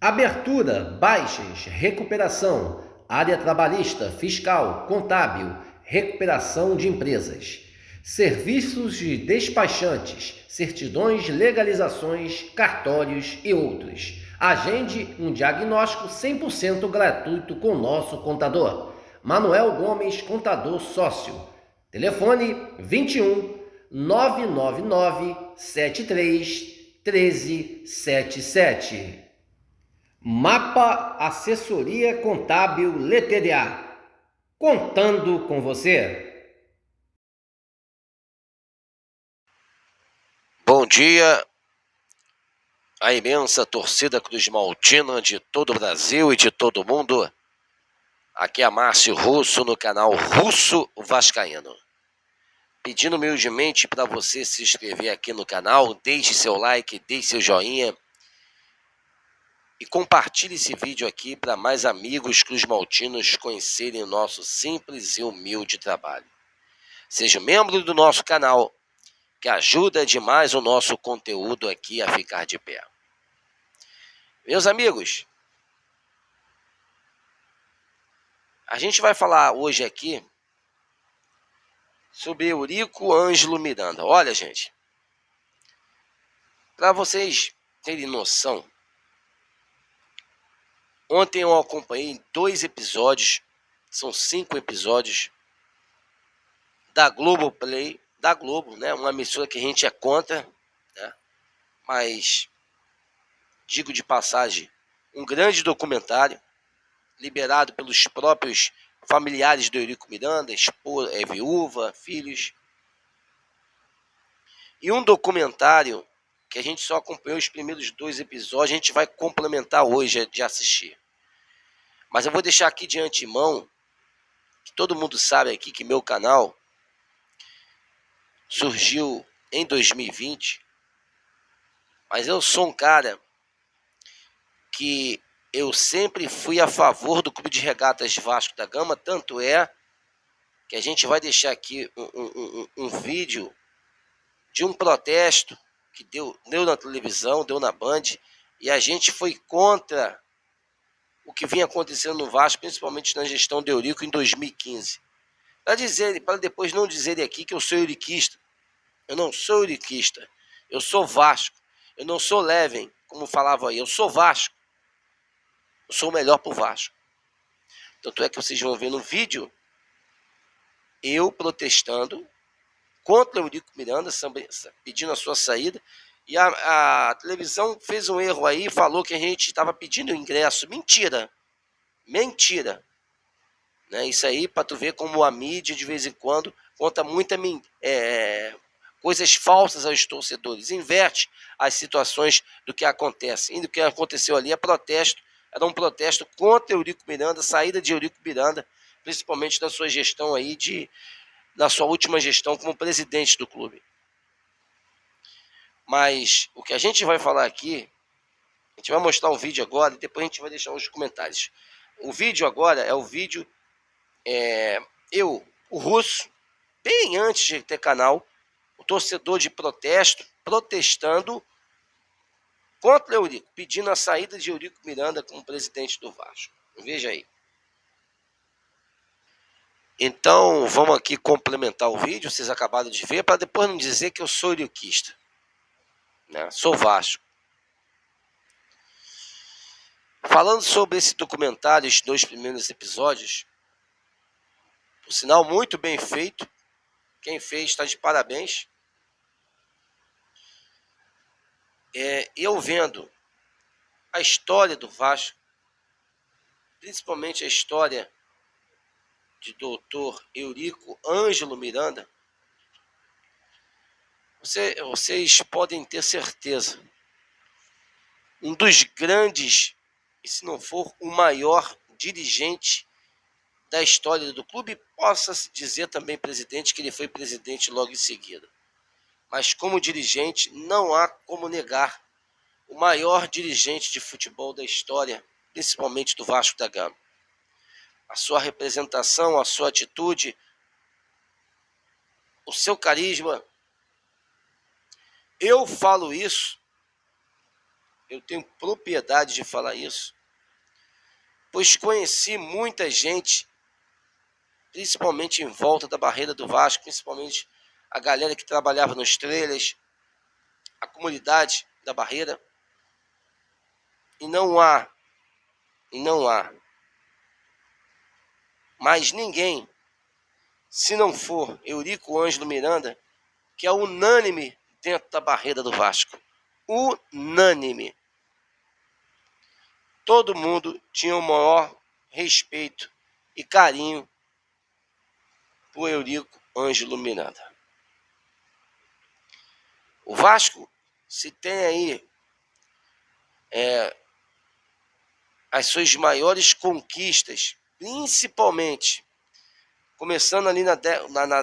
Abertura, baixas, recuperação, área trabalhista, fiscal, contábil, recuperação de empresas. Serviços de despachantes, certidões, legalizações, cartórios e outros. Agende um diagnóstico 100% gratuito com nosso contador. Manuel Gomes, contador sócio. Telefone 21 999 73 1377. Mapa Assessoria Contábil LTDA. Contando com você. Bom dia, a imensa torcida cruzmaltina de todo o Brasil e de todo o mundo. Aqui é Márcio Russo no canal Russo Vascaíno. Pedindo humildemente para você se inscrever aqui no canal, deixe seu like, deixe seu joinha e compartilhe esse vídeo aqui para mais amigos cruzmaltinos conhecerem o nosso simples e humilde trabalho. Seja membro do nosso canal, que ajuda demais o nosso conteúdo aqui a ficar de pé. Meus amigos, a gente vai falar hoje aqui sobre Eurico Ângelo Miranda. Olha, gente, para vocês terem noção, ontem eu acompanhei 2 episódios, são 5 episódios, da Globoplay, da Globo, né? Uma emissora que a gente é contra, né? Mas, digo de passagem, um grande documentário, liberado pelos próprios familiares do Eurico Miranda, esposa, viúva, filhos. E um documentário que a gente só acompanhou os primeiros 2 episódios, a gente vai complementar hoje de assistir. Mas eu vou deixar aqui de antemão, que todo mundo sabe aqui que meu canal surgiu em 2020, mas eu sou um cara que eu sempre fui a favor do Clube de Regatas Vasco da Gama, tanto é que a gente vai deixar aqui um vídeo de um protesto que deu na televisão, deu na Band, e a gente foi contra o que vinha acontecendo no Vasco, principalmente na gestão do Eurico em 2015. Para depois não dizerem aqui que eu sou euriquista. Eu não sou euriquista, eu sou Vasco. Eu não sou Leven, como falava aí, eu sou Vasco. Eu sou o melhor pro Vasco. Tanto é que vocês vão ver no vídeo eu protestando contra o Eurico Miranda, pedindo a sua saída. E a televisão fez um erro aí, falou que a gente estava pedindo ingresso. Mentira. Mentira. Né? Isso aí, para tu ver como a mídia, de vez em quando, conta muita coisas falsas aos torcedores. Inverte as situações do que acontece. E do que aconteceu ali é protesto. Era um protesto contra Eurico Miranda, saída de Eurico Miranda, principalmente na sua gestão aí, na sua última gestão como presidente do clube. Mas o que a gente vai falar aqui, a gente vai mostrar um vídeo agora e depois a gente vai deixar os comentários. O vídeo agora é o vídeo, o Russo, bem antes de ter canal, o torcedor de protesto, protestando contra Eurico, pedindo a saída de Eurico Miranda como presidente do Vasco. Veja aí. Então, vamos aqui complementar o vídeo, vocês acabaram de ver, para depois não dizer que eu sou euriquista. Né? Sou Vasco. Falando sobre esse documentário, os 2 primeiros episódios, por sinal muito bem feito, quem fez está de parabéns. Eu vendo a história do Vasco, principalmente a história de doutor Eurico Ângelo Miranda, vocês podem ter certeza, um dos grandes, e se não for o maior dirigente da história do clube, possa-se dizer também presidente, que ele foi presidente logo em seguida. Mas como dirigente, não há como negar o maior dirigente de futebol da história, principalmente do Vasco da Gama. A sua representação, a sua atitude, o seu carisma. Eu falo isso eu tenho propriedade de falar isso, pois conheci muita gente, principalmente em volta da barreira do Vasco, principalmente a galera que trabalhava nos trailers, a comunidade da barreira, e não há mais ninguém, se não for Eurico Ângelo Miranda, que é unânime dentro da barreira do Vasco. Unânime. Todo mundo tinha o maior respeito e carinho por Eurico Ângelo Miranda. O Vasco, se tem aí as suas maiores conquistas, principalmente começando ali na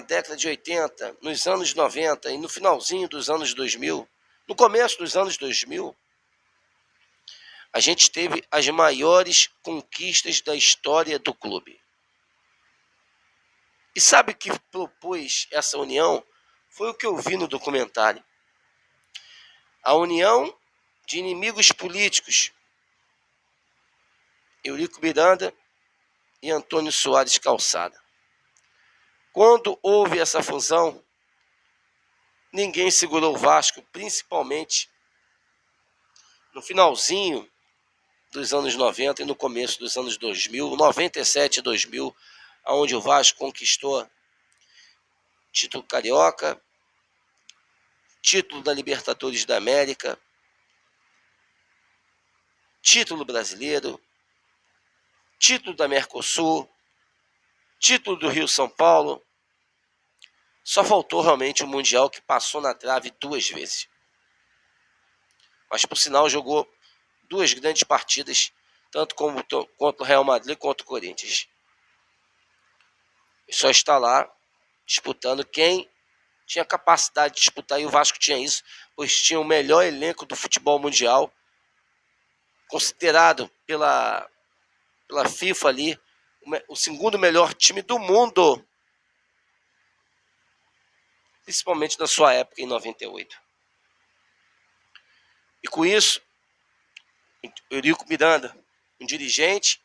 década de 80, nos anos 90 e no finalzinho dos anos 2000, no começo dos anos 2000, a gente teve as maiores conquistas da história do clube. E sabe o que propôs essa união? Foi o que eu vi no documentário. A união de inimigos políticos, Eurico Miranda e Antônio Soares Calçada. Quando houve essa fusão, ninguém segurou o Vasco, principalmente no finalzinho dos anos 90 e no começo dos anos 2000, 97 e 2000, onde o Vasco conquistou título carioca, título da Libertadores da América, título brasileiro, título da Mercosul, título do Rio-São Paulo. Só faltou realmente o Mundial, que passou na trave 2 vezes. Mas, por sinal, jogou 2 grandes partidas, tanto contra o Real Madrid quanto o Corinthians. E só está lá disputando quem tinha capacidade de disputar, e o Vasco tinha isso, pois tinha o melhor elenco do futebol mundial, considerado pela FIFA ali, o segundo melhor time do mundo, principalmente na sua época, em 98. E com isso, Eurico Miranda, um dirigente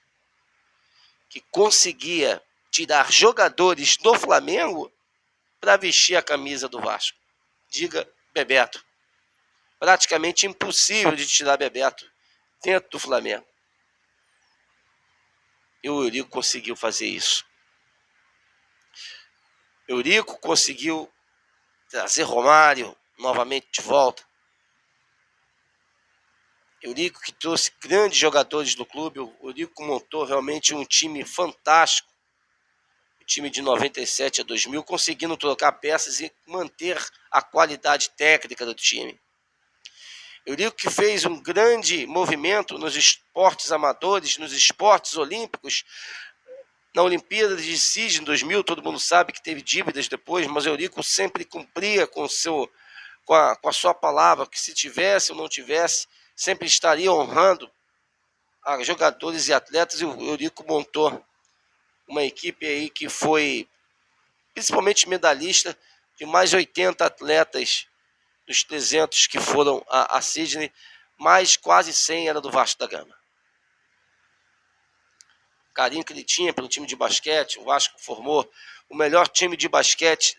que conseguia tirar jogadores do Flamengo para vestir a camisa do Vasco. Diga Bebeto. Praticamente impossível de tirar Bebeto dentro do Flamengo. E o Eurico conseguiu fazer isso. Eurico conseguiu trazer Romário novamente de volta. Eurico que trouxe grandes jogadores do clube. O Eurico montou realmente um time fantástico. O time de 97 a 2000, conseguindo trocar peças e manter a qualidade técnica do time. Eurico que fez um grande movimento nos esportes amadores, nos esportes olímpicos. Na Olimpíada de Sydney em 2000, todo mundo sabe que teve dívidas depois, mas Eurico sempre cumpria com a sua palavra, que se tivesse ou não tivesse, sempre estaria honrando a jogadores e atletas, e o Eurico montou uma equipe aí que foi principalmente medalhista de mais 80 atletas dos 300 que foram a Sydney, mais quase 100 era do Vasco da Gama. O carinho que ele tinha pelo time de basquete, o Vasco formou o melhor time de basquete,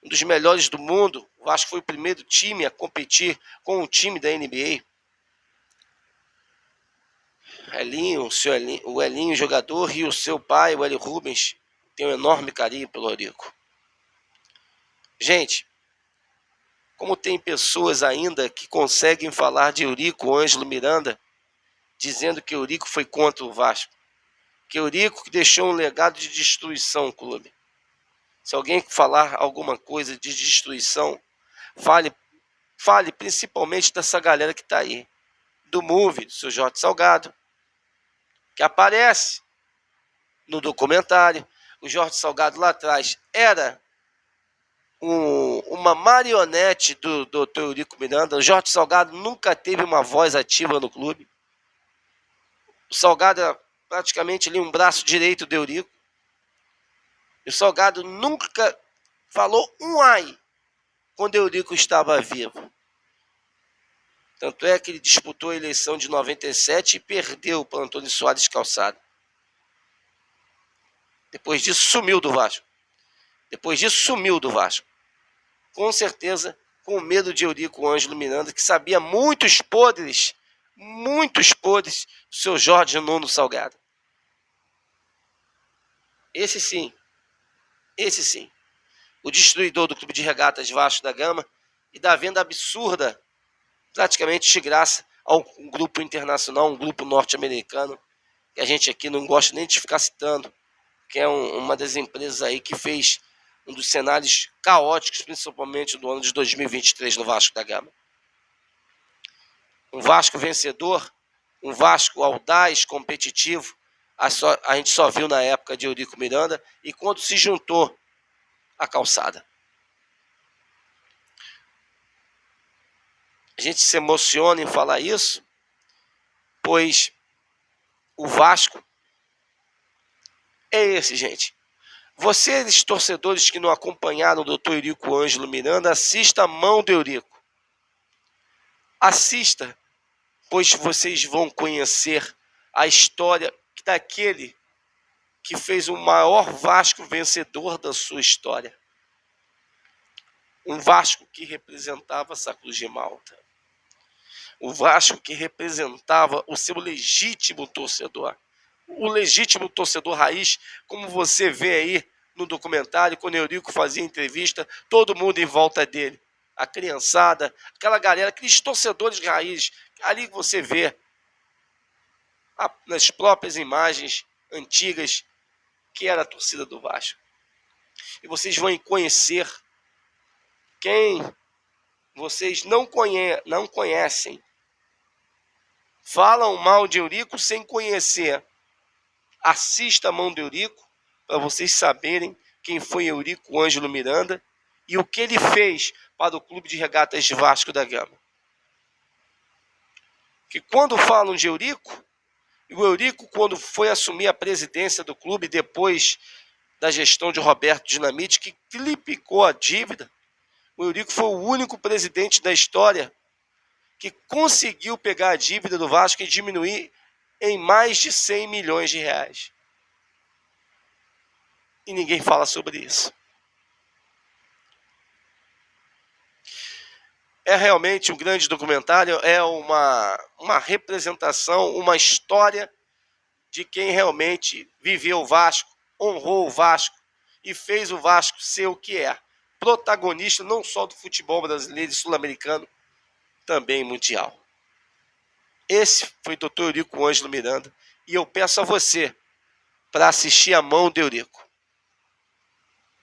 um dos melhores do mundo. O Vasco foi o primeiro time a competir com um time da NBA. O Elinho, jogador, e o seu pai, o Hélio Rubens, tem um enorme carinho pelo Eurico. Gente, como tem pessoas ainda que conseguem falar de Eurico Ângelo Miranda, dizendo que Eurico foi contra o Vasco, que Eurico que deixou um legado de destruição no clube. Se alguém falar alguma coisa de destruição, fale principalmente dessa galera que está aí, do Move, do seu Jorge Salgado, que aparece no documentário. O Jorge Salgado lá atrás era uma marionete do Dr. Eurico Miranda. O Jorge Salgado nunca teve uma voz ativa no clube. O Salgado era praticamente ali um braço direito do Eurico. E o Salgado nunca falou um ai quando o Eurico estava vivo. Tanto é que ele disputou a eleição de 97 e perdeu para Antônio Soares Calçado. Depois disso, sumiu do Vasco. Com certeza, com medo de Eurico Ângelo Miranda, que sabia muitos podres do seu Jorge Nuno Salgado. Esse sim, o destruidor do Clube de Regatas Vasco da Gama e da venda absurda, praticamente de graça, a um grupo internacional, um grupo norte-americano, que a gente aqui não gosta nem de ficar citando, que é uma das empresas aí que fez um dos cenários caóticos, principalmente do ano de 2023 no Vasco da Gama. Um Vasco vencedor, um Vasco audaz, competitivo, a gente só viu na época de Eurico Miranda e quando se juntou a Calçada. A gente se emociona em falar isso, pois o Vasco é esse, gente. Vocês, torcedores que não acompanharam o doutor Eurico Ângelo Miranda, assista a mão do Eurico. Assista, pois vocês vão conhecer a história daquele que fez o maior Vasco vencedor da sua história. Um Vasco que representava essa Cruz de Malta. O Vasco que representava o seu legítimo torcedor. O legítimo torcedor raiz, como você vê aí no documentário, quando o Eurico fazia entrevista, todo mundo em volta dele. A criançada, aquela galera, aqueles torcedores raiz, ali que você vê nas próprias imagens antigas, que era a torcida do Vasco. E vocês vão conhecer quem vocês não conhecem. Falam mal de Eurico sem conhecer. Assista a mão de Eurico para vocês saberem quem foi Eurico Ângelo Miranda e o que ele fez para o Clube de Regatas de Vasco da Gama. Que quando falam de Eurico, e o Eurico, quando foi assumir a presidência do clube depois da gestão de Roberto Dinamite, que triplicou a dívida, o Eurico foi o único presidente da história que conseguiu pegar a dívida do Vasco e diminuir em mais de 100 milhões de reais. E ninguém fala sobre isso. É realmente um grande documentário, é uma representação, uma história de quem realmente viveu o Vasco, honrou o Vasco e fez o Vasco ser o que é. Protagonista não só do futebol brasileiro e sul-americano, também mundial. Esse foi o Dr. Eurico Ângelo Miranda e eu peço a você para assistir a mão de Eurico.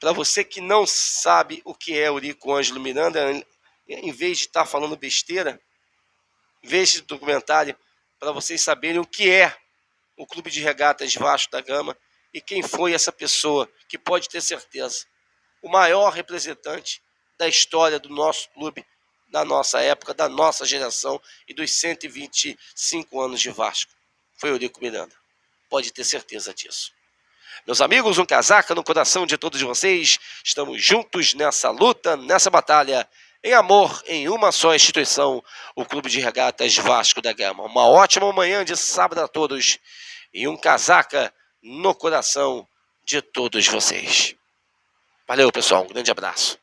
Para você que não sabe o que é Eurico Ângelo Miranda, em vez de estar falando besteira, veja esse documentário para vocês saberem o que é o Clube de Regatas Vasco da Gama e quem foi essa pessoa que pode ter certeza, o maior representante da história do nosso clube, da nossa época, da nossa geração e dos 125 anos de Vasco. Foi Eurico Miranda. Pode ter certeza disso. Meus amigos, um casaca no coração de todos vocês. Estamos juntos nessa luta, nessa batalha, em amor, em uma só instituição, o Clube de Regatas Vasco da Gama. Uma ótima manhã de sábado a todos e um casaca no coração de todos vocês. Valeu, pessoal. Um grande abraço.